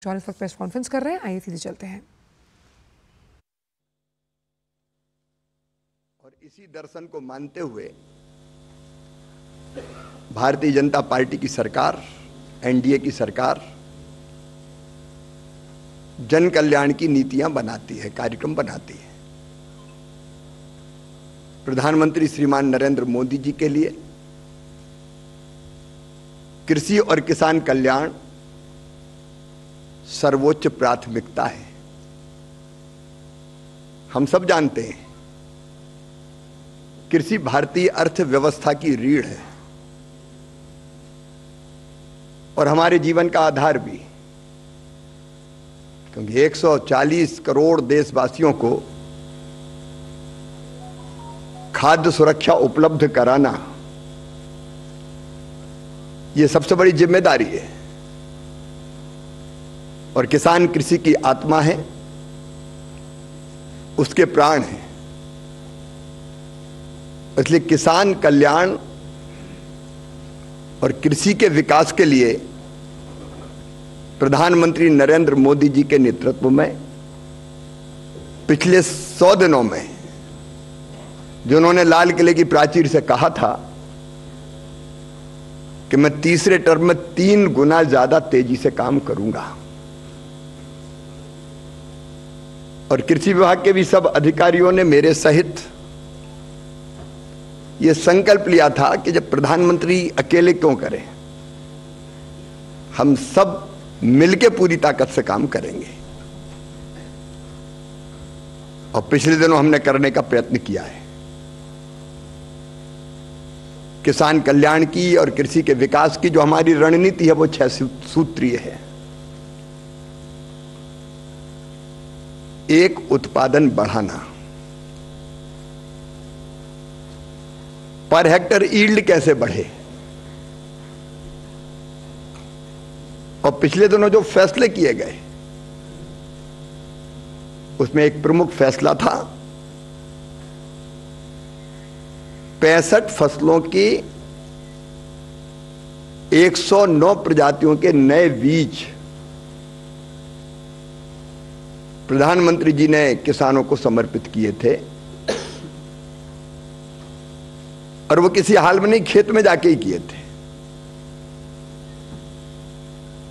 John इस वक्त press conference कर रहे हैं, आइए सीधे चलते हैं। और इसी दर्शन को मानते हुए भारतीय जनता पार्टी की सरकार, एनडीए की सरकार जन कल्याण की नीतियां बनाती है, कार्यक्रम बनाती है। प्रधानमंत्री श्रीमान नरेंद्र मोदी जी के लिए कृषि और किसान कल्याण सर्वोच्च प्राथमिकता है। हम सब जानते हैं कृषि भारतीय अर्थव्यवस्था की रीढ़ है और हमारे जीवन का आधार भी, क्योंकि 140 करोड़ देशवासियों को खाद्य सुरक्षा उपलब्ध कराना यह सबसे बड़ी जिम्मेदारी है। और किसान कृषि की आत्मा है, उसके प्राण हैं। इसलिए किसान कल्याण और कृषि के विकास के लिए प्रधानमंत्री नरेंद्र मोदी जी के नेतृत्व में पिछले 100 दिनों में जिन्होंने लाल किले की प्राचीर से कहा था कि मैं तीसरे टर्म में 3 गुना ज्यादा तेजी से काम करूंगा, और कृषि विभाग के भी सब अधिकारियों ने मेरे सहित यह संकल्प लिया था कि जब प्रधानमंत्री अकेले क्यों करें, हम सब मिलकर पूरी ताकत से काम करेंगे। और पिछले दिनों हमने करने का प्रयत्न किया है। किसान कल्याण की और कृषि के विकास की जो हमारी रणनीति है वो 6 सूत्रीय है। एक, उत्पादन बढ़ाना। पर हेक्टर यील्ड कैसे बढ़े, और पिछले दिनों जो फैसले किए गए उसमें एक प्रमुख फैसला था 65 फसलों की 109 प्रजातियों के नए बीज प्रधानमंत्री जी ने किसानों को समर्पित किए थे। और वो किसी हाल में नहीं, खेत में जाके ही किए थे।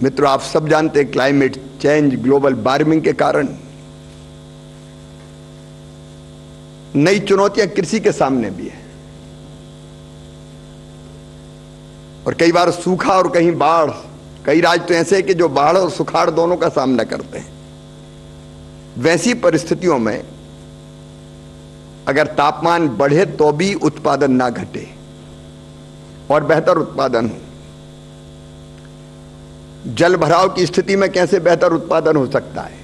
मित्रों, आप सब जानते हैं क्लाइमेट चेंज, ग्लोबल वार्मिंग के कारण नई चुनौतियां कृषि के सामने भी है। और कई बार सूखा और कहीं बाढ़, कई राज्य तो ऐसे हैं कि जो बाढ़ और सुखाड़ दोनों का सामना करते हैं। वैसी परिस्थितियों में अगर तापमान बढ़े तो भी उत्पादन ना घटे और बेहतर उत्पादन हो। जल भराव की स्थिति में कैसे बेहतर उत्पादन हो सकता है,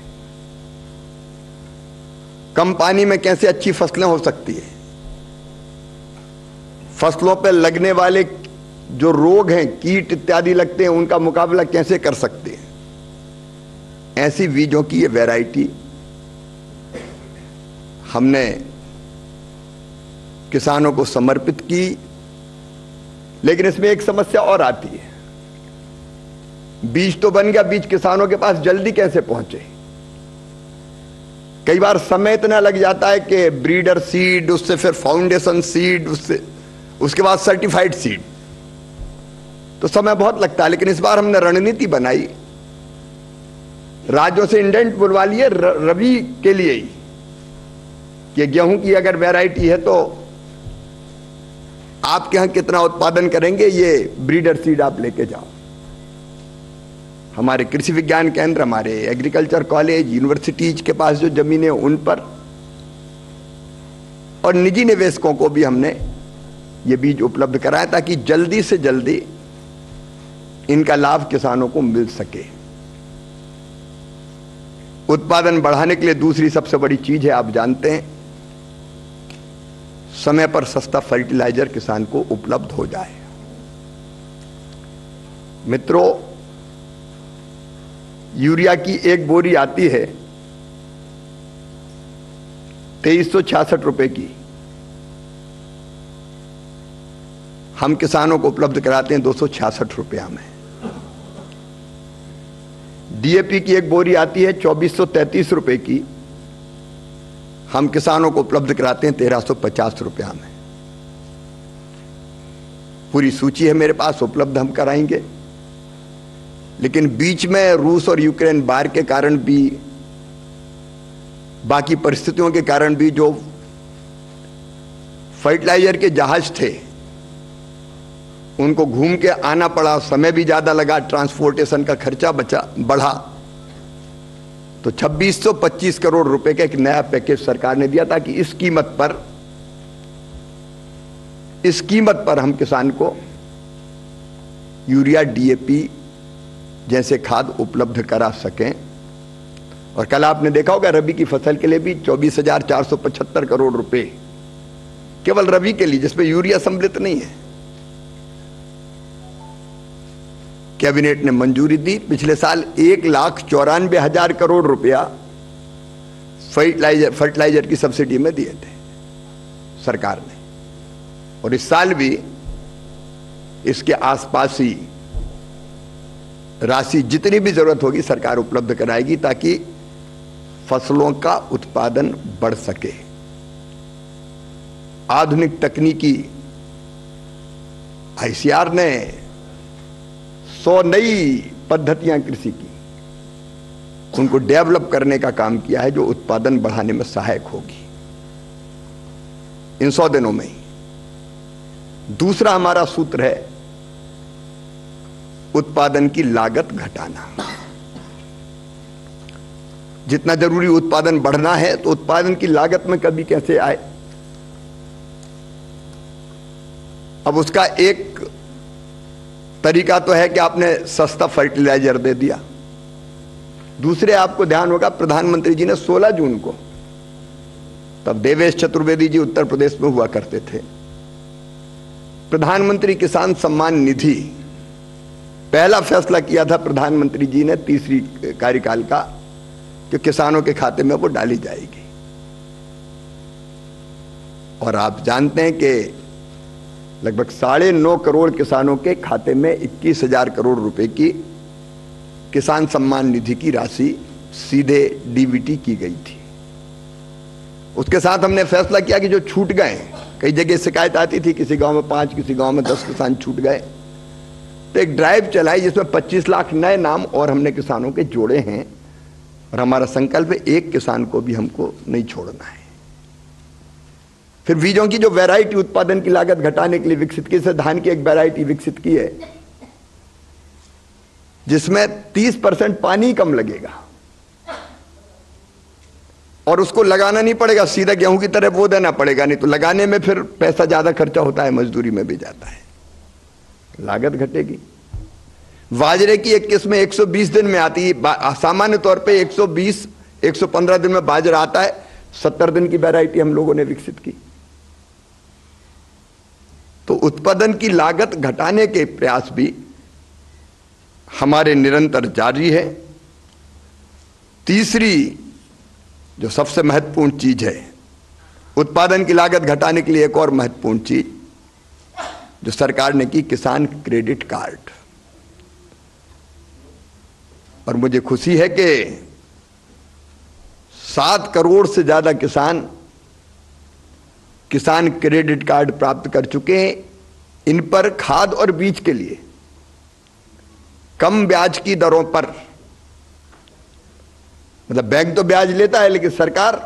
कम पानी में कैसे अच्छी फसलें हो सकती है, फसलों पर लगने वाले जो रोग हैं, कीट इत्यादि लगते हैं, उनका मुकाबला कैसे कर सकते हैं। ऐसी बीजों की ये वैरायटी हमने किसानों को समर्पित की। लेकिन इसमें एक समस्या और आती है, बीज तो बन गया, बीज किसानों के पास जल्दी कैसे पहुंचे। कई बार समय इतना लग जाता है कि ब्रीडर सीड, उससे फिर फाउंडेशन सीड, उसके बाद सर्टिफाइड सीड, तो समय बहुत लगता है। लेकिन इस बार हमने रणनीति बनाई, राज्यों से इंडेंट बुलवा लिए रबी के लिए ही कि गेहूं की अगर वैरायटी है तो आपके यहां कितना उत्पादन करेंगे, ये ब्रीडर सीड आप लेके जाओ। हमारे कृषि विज्ञान केंद्र, हमारे एग्रीकल्चर कॉलेज, यूनिवर्सिटीज के पास जो जमीनें उन पर, और निजी निवेशकों को भी हमने ये बीज उपलब्ध कराया ताकि जल्दी से जल्दी इनका लाभ किसानों को मिल सके। उत्पादन बढ़ाने के लिए दूसरी सबसे बड़ी चीज है, आप जानते हैं, समय पर सस्ता फर्टिलाइजर किसान को उपलब्ध हो जाए। मित्रों, यूरिया की एक बोरी आती है 2366 रुपए की, हम किसानों को उपलब्ध कराते हैं 266 रुपया में। डीएपी की एक बोरी आती है 2433 रुपए की, हम किसानों को उपलब्ध कराते हैं 1350 रुपया में। पूरी सूची है मेरे पास, उपलब्ध हम कराएंगे। लेकिन बीच में रूस और यूक्रेन वार के कारण भी, बाकी परिस्थितियों के कारण भी जो फर्टिलाइजर के जहाज थे उनको घूम के आना पड़ा, समय भी ज्यादा लगा, ट्रांसपोर्टेशन का खर्चा बढ़ा। तो 2625 करोड़ रुपए का एक नया पैकेज सरकार ने दिया था कि इस कीमत पर हम किसान को यूरिया, डीएपी जैसे खाद उपलब्ध करा सकें। और कल आपने देखा होगा रबी की फसल के लिए भी 24,475 करोड़ रुपए केवल रबी के लिए, जिसमें यूरिया सम्मिलित नहीं है, कैबिनेट ने मंजूरी दी। पिछले साल 1,94,000 करोड़ रुपया फर्टिलाइजर की सब्सिडी में दिए थे सरकार ने, और इस साल भी इसके आसपास ही राशि जितनी भी जरूरत होगी सरकार उपलब्ध कराएगी ताकि फसलों का उत्पादन बढ़ सके। आधुनिक तकनीकी आईसीआर ने 100 नई पद्धतियां कृषि की, उनको डेवलप करने का काम किया है जो उत्पादन बढ़ाने में सहायक होगी इन 100 दिनों में ही। दूसरा हमारा सूत्र है उत्पादन की लागत घटाना। जितना जरूरी उत्पादन बढ़ना है तो उत्पादन की लागत में कभी कैसे आए। अब उसका एक तरीका तो है कि आपने सस्ता फर्टिलाइजर दे दिया। दूसरे, आपको ध्यान होगा प्रधानमंत्री जी ने 16 जून को, तब देवेश चतुर्वेदी जी उत्तर प्रदेश में हुआ करते थे, प्रधानमंत्री किसान सम्मान निधि पहला फैसला किया था प्रधानमंत्री जी ने तीसरी कार्यकाल का, कि किसानों के खाते में वो डाली जाएगी। और आप जानते हैं कि लगभग 9.5 करोड़ किसानों के खाते में 21,000 करोड़ रुपए की किसान सम्मान निधि की राशि सीधे डीबीटी की गई थी। उसके साथ हमने फैसला किया कि जो छूट गए, कई जगह शिकायत आती थी किसी गांव में 5, किसी गांव में 10 किसान छूट गए, तो एक ड्राइव चलाई जिसमें 25 लाख नए नाम और हमने किसानों के जोड़े हैं। और हमारा संकल्प है एक किसान को भी हमको नहीं छोड़ना है। फिर बीजों की जो वैरायटी उत्पादन की लागत घटाने के लिए विकसित की, धान की एक वैरायटी विकसित की है जिसमें 30% पानी कम लगेगा और उसको लगाना नहीं पड़ेगा, सीधा गेहूं की तरह बो देना पड़ेगा, नहीं तो लगाने में फिर पैसा ज्यादा खर्चा होता है, मजदूरी में भी जाता है, लागत घटेगी। बाजरे की एक किस्म 120 दिन में आती है, सामान्य तौर पे 120-115 दिन में बाजरा आता है। 70 दिन की वैरायटी हम लोगों ने विकसित की। तो उत्पादन की लागत घटाने के प्रयास भी हमारे निरंतर जारी है। तीसरी जो सबसे महत्वपूर्ण चीज है, उत्पादन की लागत घटाने के लिए एक और महत्वपूर्ण चीज जो सरकार ने की, किसान क्रेडिट कार्ड। और मुझे खुशी है कि 7 करोड़ से ज्यादा किसान क्रेडिट कार्ड प्राप्त कर चुके हैं। इन पर खाद और बीज के लिए कम ब्याज की दरों पर, मतलब बैंक तो ब्याज लेता है लेकिन सरकार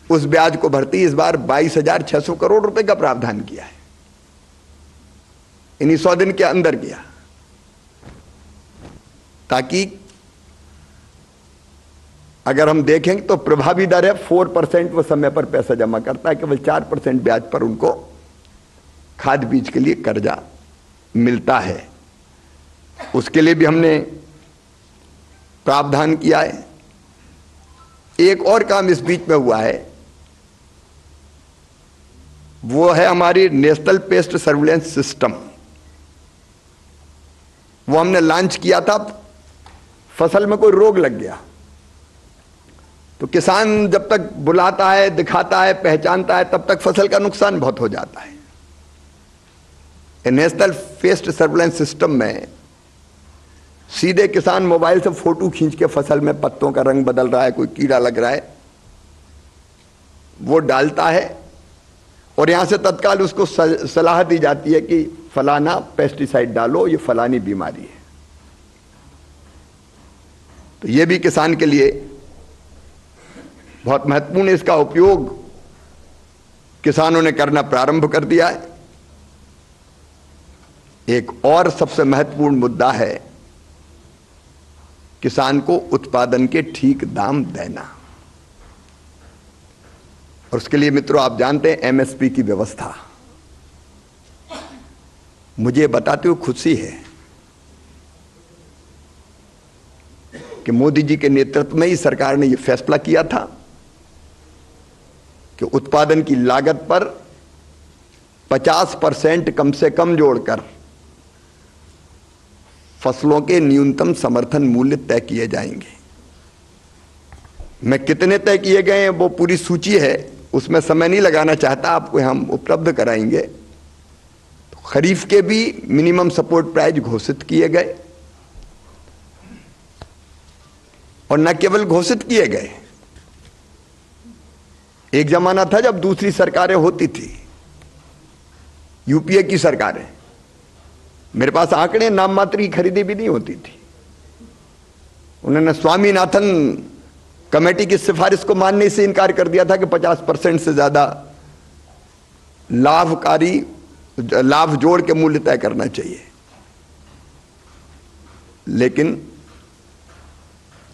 उस ब्याज को भरती है। इस बार 22,600 करोड़ रुपए का प्रावधान किया है, इन्हीं 100 दिन के अंदर किया, ताकि अगर हम देखें तो प्रभावी दर है 4%, वो समय पर पैसा जमा करता है, केवल 4% ब्याज पर उनको खाद बीज के लिए कर्जा मिलता है। उसके लिए भी हमने प्रावधान किया है। एक और काम इस बीच में हुआ है, वो है हमारी नेशनल पेस्ट सर्विलेंस सिस्टम। वो हमने लॉन्च किया था। फसल में कोई रोग लग गया तो किसान जब तक बुलाता है, दिखाता है, पहचानता है, तब तक फसल का नुकसान बहुत हो जाता है। नेशनल पेस्ट सर्विलेंस सिस्टम में सीधे किसान मोबाइल से फोटो खींच के फसल में पत्तों का रंग बदल रहा है, कोई कीड़ा लग रहा है, वो डालता है और यहां से तत्काल उसको सलाह दी जाती है कि फलाना पेस्टिसाइड डालो, ये फलानी बीमारी है। तो ये भी किसान के लिए बहुत महत्वपूर्ण है। इसका उपयोग किसानों ने करना प्रारंभ कर दिया है। एक और सबसे महत्वपूर्ण मुद्दा है किसान को उत्पादन के ठीक दाम देना, और उसके लिए मित्रों आप जानते हैं एमएसपी की व्यवस्था। मुझे बताते हुए खुशी है कि मोदी जी के नेतृत्व में ही सरकार ने यह फैसला किया था कि उत्पादन की लागत पर 50% कम से कम जोड़कर फसलों के न्यूनतम समर्थन मूल्य तय किए जाएंगे। मैं कितने तय किए गए हैं वो पूरी सूची है, उसमें समय नहीं लगाना चाहता, आपको हम उपलब्ध कराएंगे। तो खरीफ के भी मिनिमम सपोर्ट प्राइस घोषित किए गए, और न केवल घोषित किए गए, एक जमाना था जब दूसरी सरकारें होती थी, यूपीए की सरकारें, मेरे पास आंकड़े, नाम मात्र की खरीदी भी नहीं होती थी। उन्होंने स्वामीनाथन कमेटी की सिफारिश को मानने से इनकार कर दिया था कि 50% से ज्यादा लाभ जोड़ के मूल्य तय करना चाहिए। लेकिन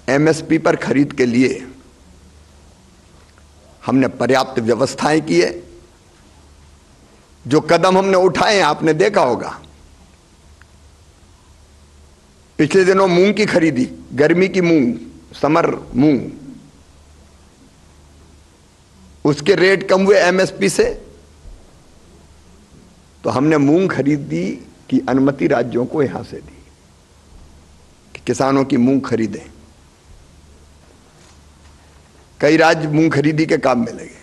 एमएसपी पर खरीद के लिए हमने पर्याप्त व्यवस्थाएं की है। जो कदम हमने उठाए हैं आपने देखा होगा। पिछले दिनों मूंग की खरीदी, गर्मी की मूंग, समर मूंग, उसके रेट कम हुए एमएसपी से, तो हमने मूंग खरीदी की अनुमति राज्यों को यहां से दी कि किसानों की मूंग खरीदें। कई राज्य मूंग खरीदी के काम में लगे।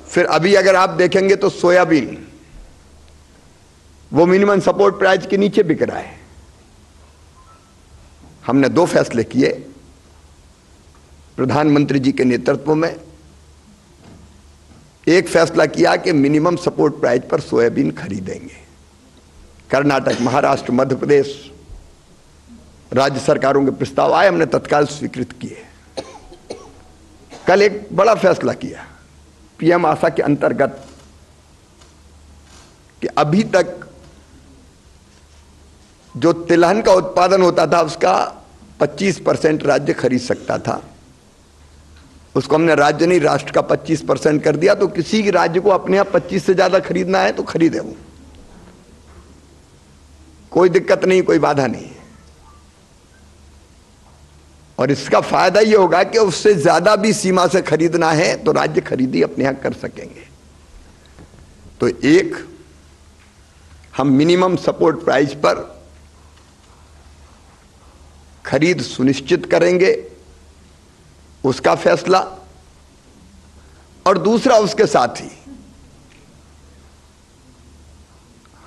फिर अभी अगर आप देखेंगे तो सोयाबीन, वो मिनिमम सपोर्ट प्राइस के नीचे बिक रहा है। हमने 2 फैसले किए प्रधानमंत्री जी के नेतृत्व में। एक फैसला किया कि मिनिमम सपोर्ट प्राइस पर सोयाबीन खरीदेंगे। कर्नाटक, महाराष्ट्र, मध्य प्रदेश राज्य सरकारों के प्रस्ताव आए, हमने तत्काल स्वीकृत किए। कल एक बड़ा फैसला किया पीएम आशा के अंतर्गत कि अभी तक जो तिलहन का उत्पादन होता था उसका 25% राज्य खरीद सकता था, उसको हमने राज्य नहीं राष्ट्र का 25% कर दिया। तो किसी राज्य को अपने आप 25 से ज्यादा खरीदना है तो खरीदे, वो कोई दिक्कत नहीं, कोई बाधा नहीं। और इसका फायदा यह होगा कि उससे ज्यादा भी सीमा से खरीदना है तो राज्य खरीदी अपने यहां कर सकेंगे। तो एक, हम मिनिमम सपोर्ट प्राइस पर खरीद सुनिश्चित करेंगे, उसका फैसला। और दूसरा, उसके साथ ही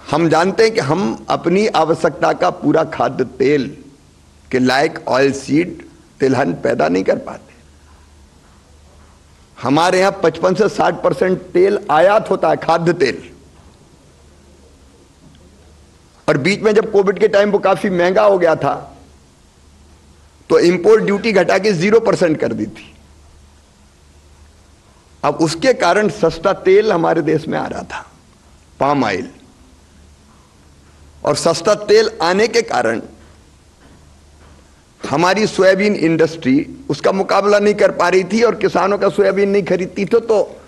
हम जानते हैं कि हम अपनी आवश्यकता का पूरा खाद्य तेल के लायक ऑयल सीड तिलहन पैदा नहीं कर पाते। हमारे यहां 55 से 60% तेल आयात होता है, खाद्य तेल। और बीच में जब कोविड के टाइम वो काफी महंगा हो गया था तो इंपोर्ट ड्यूटी घटा के 0% कर दी थी। अब उसके कारण सस्ता तेल हमारे देश में आ रहा था, पाम ऑयल। और सस्ता तेल आने के कारण हमारी सोयाबीन इंडस्ट्री उसका मुकाबला नहीं कर पा रही थी और किसानों का सोयाबीन नहीं खरीदती तो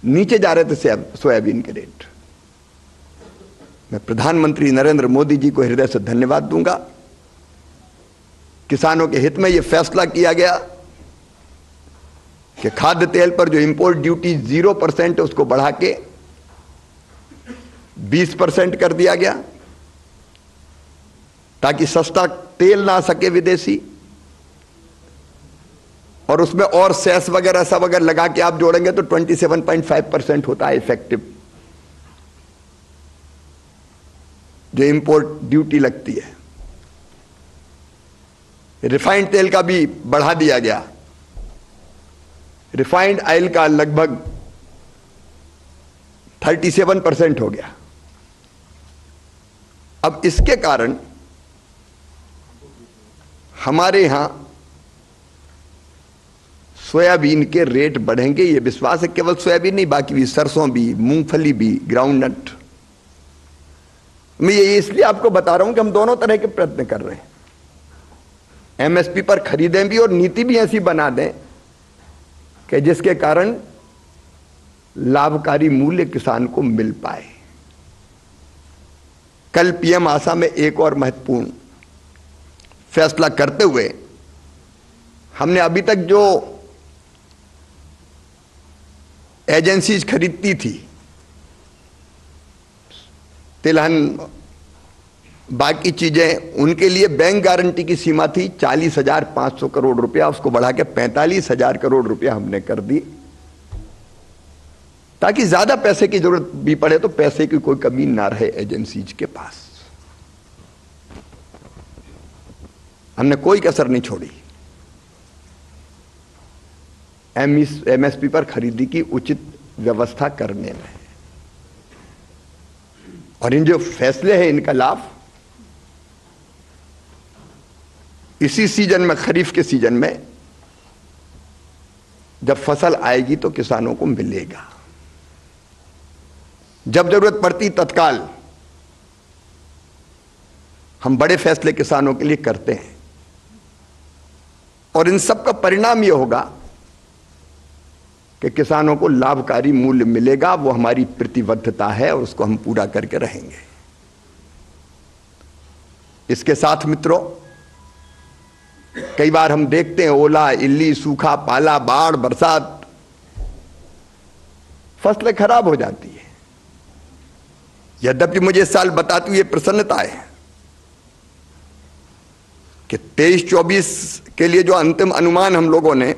नीचे जा रहे थे सोयाबीन के रेट। मैं प्रधानमंत्री नरेंद्र मोदी जी को हृदय से धन्यवाद दूंगा। किसानों के हित में यह फैसला किया गया कि खाद्य तेल पर जो इंपोर्ट ड्यूटी 0% है उसको बढ़ा के 20% कर दिया गया, ताकि सस्ता तेल ना सके विदेशी। और उसमें और सेस वगैरह सब अगर लगा के आप जोड़ेंगे तो 27.5% होता है इफेक्टिव। जो इंपोर्ट ड्यूटी लगती है, रिफाइंड तेल का भी बढ़ा दिया गया। रिफाइंड ऑयल का लगभग 37% हो गया। अब इसके कारण हमारे यहां सोयाबीन के रेट बढ़ेंगे, ये विश्वास है। केवल सोयाबीन नहीं, बाकी भी सरसों भी, मूंगफली भी, ग्राउंडनट। मैं ये इसलिए आपको बता रहा हूं कि हम दोनों तरह के प्रयत्न कर रहे हैं। एमएसपी पर खरीदें भी और नीति भी ऐसी बना दें कि जिसके कारण लाभकारी मूल्य किसान को मिल पाए। कल पीएम आशा में एक और महत्वपूर्ण फैसला करते हुए हमने अभी तक जो एजेंसीज खरीदती थी, तिलहन बाकी चीजें, उनके लिए बैंक गारंटी की सीमा थी 40,500 करोड़ रुपया, उसको बढ़ा के 45,000 करोड़ रुपया हमने कर दी, ताकि ज्यादा पैसे की जरूरत भी पड़े तो पैसे की कोई कमी ना रहे एजेंसीज के पास। हमने कोई कसर नहीं छोड़ी एमएसपी पर खरीदी की उचित व्यवस्था करने में। और इन जो फैसले हैं, इनका लाभ इसी सीजन में, खरीफ के सीजन में जब फसल आएगी तो किसानों को मिलेगा। जब जरूरत पड़ती तत्काल हम बड़े फैसले किसानों के लिए करते हैं, और इन सब का परिणाम यह होगा कि किसानों को लाभकारी मूल्य मिलेगा। वो हमारी प्रतिबद्धता है और उसको हम पूरा करके रहेंगे। इसके साथ मित्रों, कई बार हम देखते हैं ओला, इल्ली, सूखा, पाला, बाढ़, बरसात, फसलें खराब हो जाती है। यद्यपि मुझे इस साल बताती हुई प्रसन्नता है कि 23-24 के लिए जो अंतिम अनुमान हम लोगों ने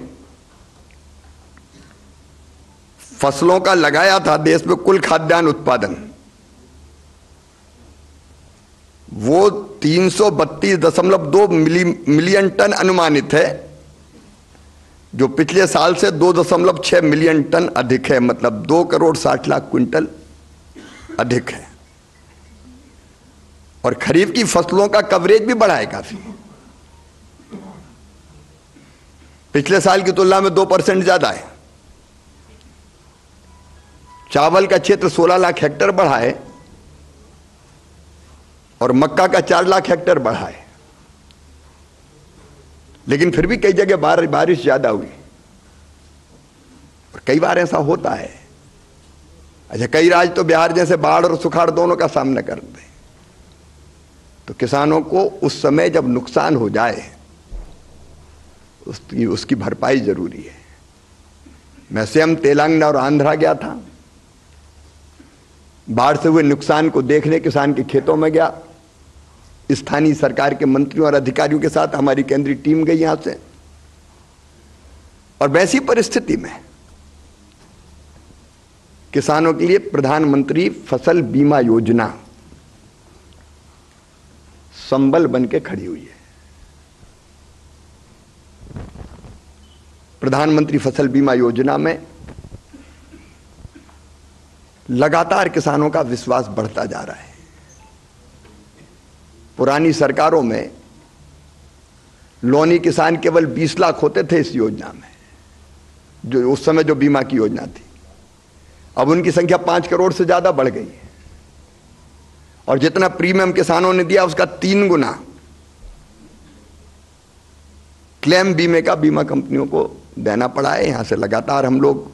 फसलों का लगाया था, देश में कुल खाद्यान्न उत्पादन वो 332.2 मिलियन टन अनुमानित है, जो पिछले साल से 2.6 मिलियन टन अधिक है, मतलब 2,60,00,000 क्विंटल अधिक है। और खरीफ की फसलों का कवरेज भी बढ़ा है काफी, पिछले साल की तुलना में 2% ज्यादा है। चावल का क्षेत्र 16 लाख हेक्टेयर बढ़ा है और मक्का का 4 लाख हेक्टेयर बढ़ा है। लेकिन फिर भी कई जगह बारिश ज्यादा हुई, और कई बार ऐसा होता है। अच्छा, कई राज्य तो बिहार जैसे बाढ़ और सुखाड़ दोनों का सामना करते हैं, तो किसानों को उस समय जब नुकसान हो जाए उसकी भरपाई जरूरी है। मैं स्वयं तेलंगाना और आंध्रा गया था, बाढ़ से हुए नुकसान को देखने किसान के खेतों में गया। स्थानीय सरकार के मंत्रियों और अधिकारियों के साथ हमारी केंद्रीय टीम गई यहां से, और वैसी परिस्थिति में किसानों के लिए प्रधानमंत्री फसल बीमा योजना संबल बन के खड़ी हुई है। प्रधानमंत्री फसल बीमा योजना में लगातार किसानों का विश्वास बढ़ता जा रहा है। पुरानी सरकारों में लोनी किसान केवल 20 लाख होते थे इस योजना में, जो उस समय जो बीमा की योजना थी। अब उनकी संख्या 5 करोड़ से ज्यादा बढ़ गई है, और जितना प्रीमियम किसानों ने दिया उसका 3 गुना क्लेम बीमे का बीमा कंपनियों को देना पड़ा है। यहां से लगातार हम लोग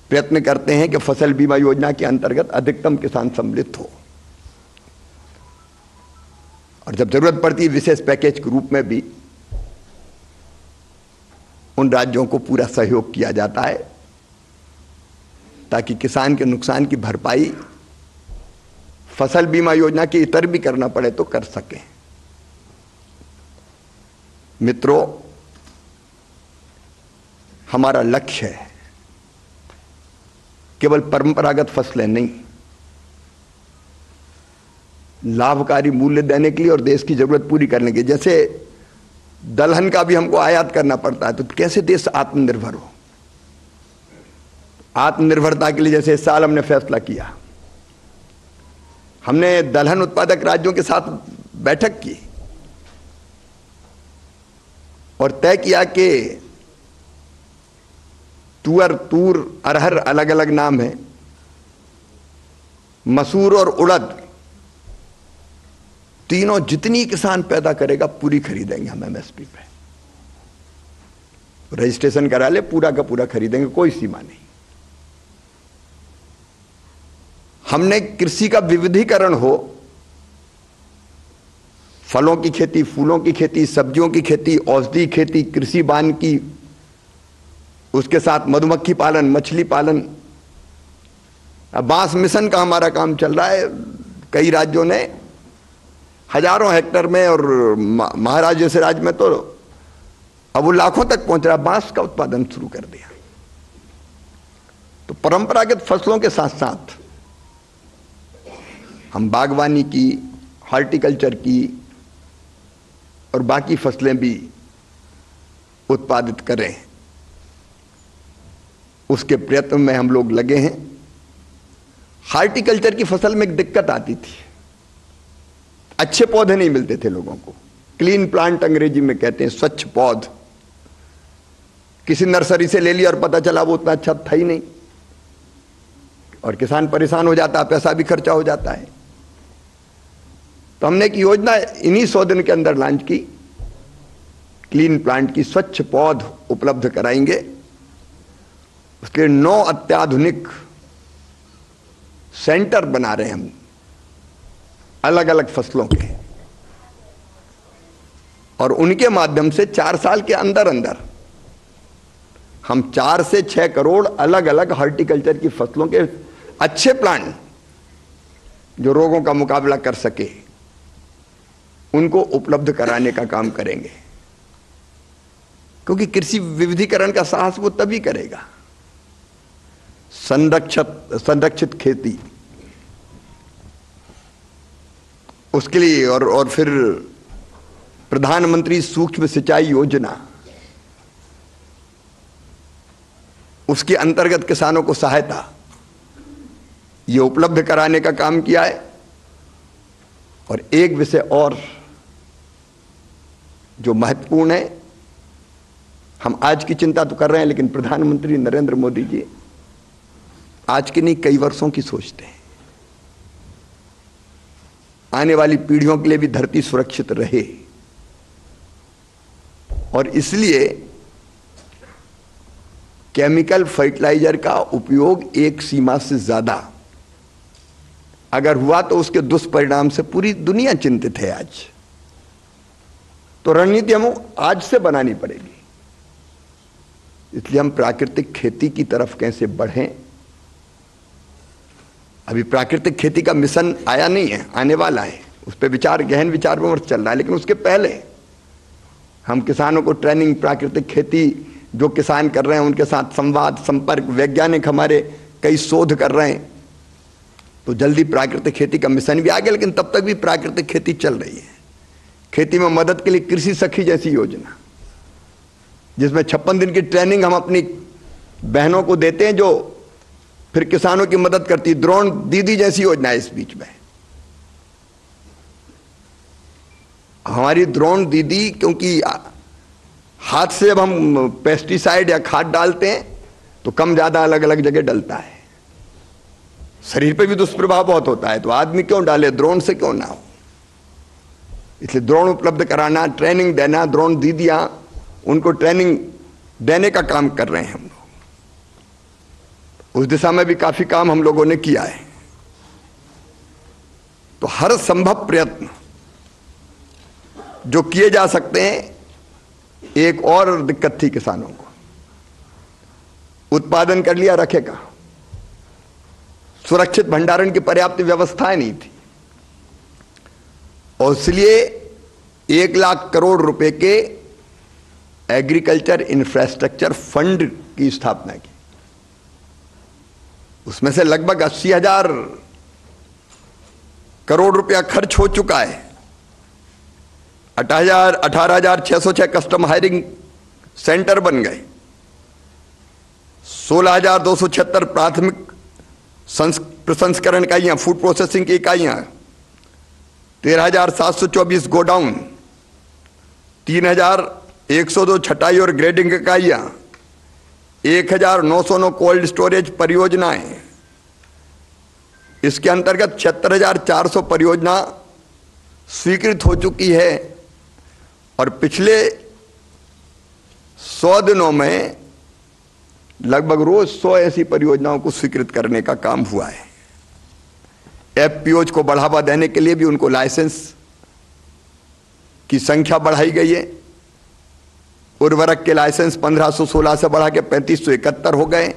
प्रयत्न करते हैं कि फसल बीमा योजना के अंतर्गत अधिकतम किसान सम्मिलित हो, और जब जरूरत पड़ती है विशेष पैकेज के रूप में भी उन राज्यों को पूरा सहयोग किया जाता है, ताकि किसान के नुकसान की भरपाई फसल बीमा योजना के इतर भी करना पड़े तो कर सकें। मित्रों, हमारा लक्ष्य है केवल परंपरागत फसलें नहीं, लाभकारी मूल्य देने के लिए और देश की जरूरत पूरी करने के लिए। जैसे दलहन का भी हमको आयात करना पड़ता है, तो कैसे देश आत्मनिर्भर हो। आत्मनिर्भरता के लिए जैसे इस साल हमने फैसला किया, हमने दलहन उत्पादक राज्यों के साथ बैठक की और तय किया कि तूर अरहर अलग अलग नाम है, मसूर और उड़द तीनों जितनी किसान पैदा करेगा पूरी खरीदेंगे हम एमएसपी पे। रजिस्ट्रेशन करा ले, पूरा का पूरा खरीदेंगे, कोई सीमा नहीं। हमने कृषि का विविधीकरण हो, फलों की खेती, फूलों की खेती, सब्जियों की खेती, औषधि खेती, कृषि वानिकी, उसके साथ मधुमक्खी पालन, मछली पालन। बांस मिशन का हमारा काम चल रहा है। कई राज्यों ने हजारों हेक्टेयर में और महाराष्ट्र जैसे राज्य में तो अब वो लाखों तक पहुंच रहा, बांस का उत्पादन शुरू कर दिया। तो परंपरागत फसलों के साथ साथ हम बागवानी की, हॉर्टिकल्चर की और बाकी फसलें भी उत्पादित करें, उसके प्रयत्न में हम लोग लगे हैं। हॉर्टिकल्चर की फसल में एक दिक्कत आती थी, अच्छे पौधे नहीं मिलते थे लोगों को। क्लीन प्लांट अंग्रेजी में कहते हैं, स्वच्छ पौध। किसी नर्सरी से ले लिया और पता चला वो उतना अच्छा था ही नहीं, और किसान परेशान हो जाता है, पैसा भी खर्चा हो जाता है। तो हमने एक योजना इन्हीं 100 दिन के अंदर लॉन्च की, क्लीन प्लांट की। स्वच्छ पौध उपलब्ध कराएंगे, उसके 9 अत्याधुनिक सेंटर बना रहे हैं हम अलग अलग फसलों के, और उनके माध्यम से 4 साल के अंदर अंदर हम 4 से 6 करोड़ अलग अलग हॉर्टिकल्चर की फसलों के अच्छे प्लांट जो रोगों का मुकाबला कर सके उनको उपलब्ध कराने का काम करेंगे। क्योंकि कृषि विविधीकरण का साहस वो तभी करेगा, संरक्षित खेती उसके लिए। और फिर प्रधानमंत्री सूक्ष्म सिंचाई योजना, उसके अंतर्गत किसानों को सहायता ये उपलब्ध कराने का काम किया है। और एक विषय और जो महत्वपूर्ण है, हम आज की चिंता तो कर रहे हैं, लेकिन प्रधानमंत्री नरेंद्र मोदी जी आज के नहीं कई वर्षों की सोचते हैं। आने वाली पीढ़ियों के लिए भी धरती सुरक्षित रहे, और इसलिए केमिकल फर्टिलाइजर का उपयोग एक सीमा से ज्यादा अगर हुआ तो उसके दुष्परिणाम से पूरी दुनिया चिंतित है आज। तो रणनीति हमें आज से बनानी पड़ेगी। इसलिए हम प्राकृतिक खेती की तरफ कैसे बढ़ें। अभी प्राकृतिक खेती का मिशन आया नहीं है, आने वाला है, उस पर गहन विचार विमर्श चल रहा है। लेकिन उसके पहले हम किसानों को ट्रेनिंग, प्राकृतिक खेती जो किसान कर रहे हैं उनके साथ संवाद, संपर्क, वैज्ञानिक हमारे कई शोध कर रहे हैं, तो जल्दी प्राकृतिक खेती का मिशन भी आ गया। लेकिन तब तक भी प्राकृतिक खेती चल रही है। खेती में मदद के लिए कृषि सखी जैसी योजना, जिसमें 56 दिन की ट्रेनिंग हम अपनी बहनों को देते हैं, जो फिर किसानों की मदद करती। ड्रोन दीदी जैसी योजना है इस बीच में हमारी ड्रोन दीदी, क्योंकि हाथ से जब हम पेस्टिसाइड या खाद डालते हैं तो कम ज्यादा अलग अलग जगह डलता है, शरीर पे भी दुष्प्रभाव बहुत होता है। तो आदमी क्यों डाले, ड्रोन से क्यों ना हो। इसलिए ड्रोन उपलब्ध कराना, ट्रेनिंग देना, ड्रोन दीदियां, उनको ट्रेनिंग देने का काम कर रहे हैं हम लोग। उस दिशा में भी काफी काम हम लोगों ने किया है। तो हर संभव प्रयत्न जो किए जा सकते हैं। एक और दिक्कत थी किसानों को, उत्पादन कर लिया रखेगा, सुरक्षित भंडारण की पर्याप्त व्यवस्थाएं नहीं थी, और इसलिए 1 लाख करोड़ रुपए के एग्रीकल्चर इंफ्रास्ट्रक्चर फंड की स्थापना की। उसमें से लगभग 80,000 करोड़ रुपया खर्च हो चुका है। 18,606 कस्टम हायरिंग सेंटर बन गए, 16,276 प्राथमिक प्रसंस्करण इकाइयां, फूड प्रोसेसिंग की इकाइयां, 13,724 गोडाउन, 3,102 छटाई और ग्रेडिंग इकाइयां, 1,909 कोल्ड स्टोरेज परियोजनाएं। इसके अंतर्गत 76,400 परियोजना स्वीकृत हो चुकी है और पिछले 100 दिनों में लगभग रोज 100 ऐसी परियोजनाओं को स्वीकृत करने का काम हुआ है। एफपीओज को बढ़ावा देने के लिए भी उनको लाइसेंस की संख्या बढ़ाई गई है। उर्वरक के लाइसेंस 1516 से बढ़ा के 3571 हो गए।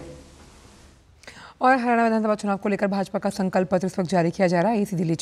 और हरियाणा विधानसभा चुनाव को लेकर भाजपा का संकल्प पत्र इस वक्त जारी किया जा रहा है। इसी दिल्ली